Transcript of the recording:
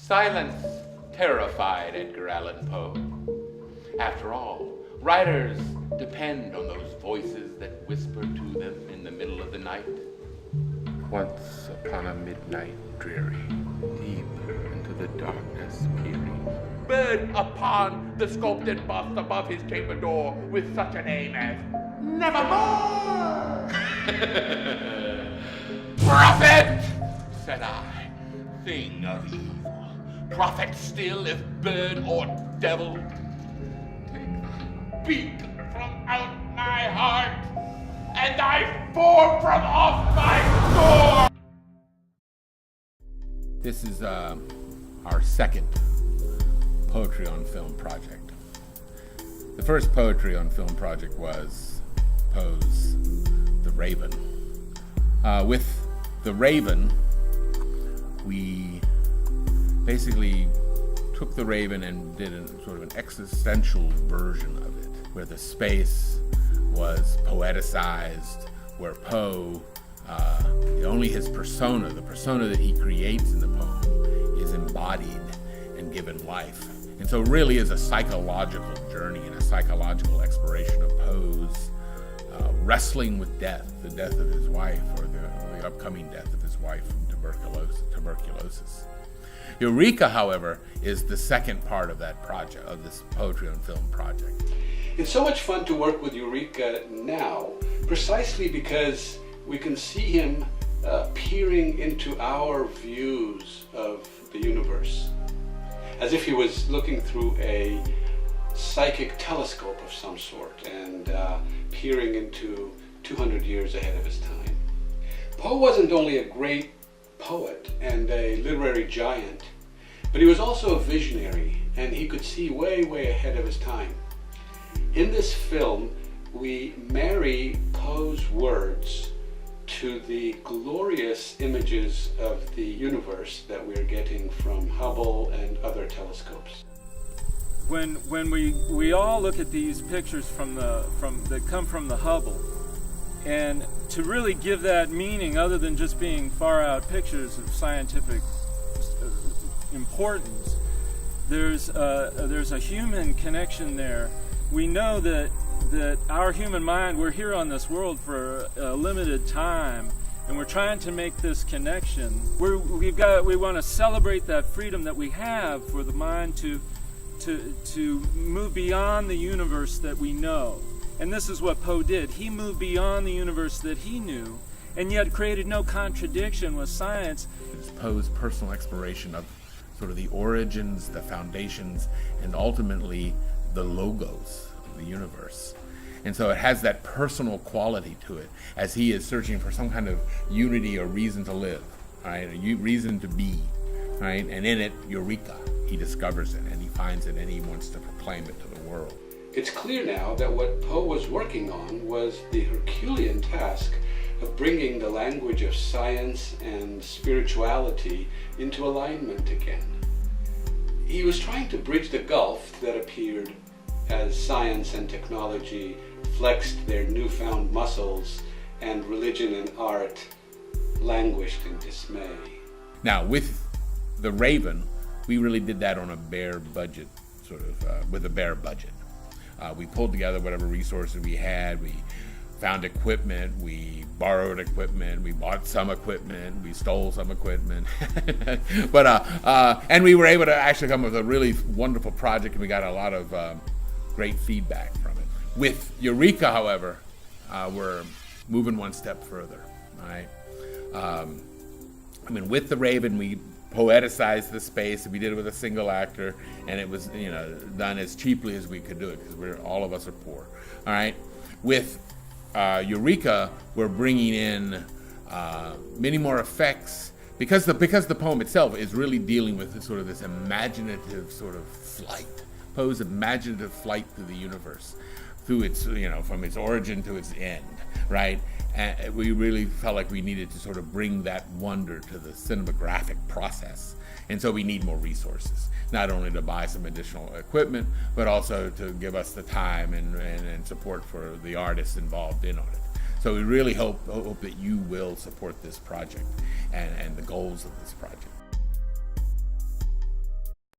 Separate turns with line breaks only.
Silence terrified Edgar Allan Poe. After all, writers depend on those voices that whisper to them in the middle of the night. Once upon a midnight dreary, deep into the darkness peering, bird upon the sculpted bust above his chamber door with such a name as Nevermore! Prophet, said I, thing of evil. Prophet still, if bird or devil. Take thy beak from out my heart, and thy form from off my door. This is our second poetry on film project. The first poetry on film project was Poe's The Raven. With The Raven, we basically took The Raven and did sort of an existential version of it, where the space was poeticized, where Poe, only his persona, the persona that he creates in the poem, is embodied and given life. And so it really is a psychological journey and a psychological exploration of Poe's wrestling with death, the death of his wife, or the upcoming death of his wife from tuberculosis. Eureka, however, is the second part of that project, of this poetry on film project.
It's so much fun to work with Eureka now, precisely because we can see him peering into our views of the universe, as if he was looking through a psychic telescope of some sort and peering into 200 years ahead of his time. Poe wasn't only a great poet and a literary giant, but he was also a visionary, and he could see way, way ahead of his time. In this film, we marry Poe's words to the glorious images of the universe that we're getting from Hubble and other telescopes.
When we all look at these pictures that come from the Hubble, and to really give that meaning other than just being far out pictures of scientific importance, there's a human connection there. We know that our human mind, we're here on this world for a limited time, and we're trying to make this connection. We want to celebrate that freedom that we have for the mind to move beyond the universe that we know. And this is what Poe did. He moved beyond the universe that he knew, and yet created no contradiction with science.
It's Poe's personal exploration of sort of the origins, the foundations, and ultimately the logos of the universe. And so it has that personal quality to it, as he is searching for some kind of unity or reason to live, right? A reason to be, right? And in it, Eureka, he discovers it, and he finds it, and he wants to proclaim it to the world.
It's clear now that what Poe was working on was the Herculean task of bringing the language of science and spirituality into alignment again. He was trying to bridge the gulf that appeared as science and technology flexed their newfound muscles and religion and art languished in dismay.
Now, with The Raven, we really did that on a bare budget, with a bare budget. We pulled together whatever resources we had. We found equipment, we borrowed equipment, we bought some equipment, we stole some equipment. And we were able to actually come up with a really wonderful project, and we got a lot of great feedback from it. With Eureka, however, we're moving one step further, right? With The Raven, we poeticized the space. We did it with a single actor, and it was done as cheaply as we could do it, because all of us are poor. All right. With Eureka, we're bringing in many more effects, because the poem itself is really dealing with this imaginative sort of flight, Poe's imaginative flight through the universe, through its from its origin to its end, right? And we really felt like we needed to sort of bring that wonder to the cinematographic process. And so we need more resources, not only to buy some additional equipment, but also to give us the time and support for the artists involved in on it. So we really hope that you will support this project and the goals of this project.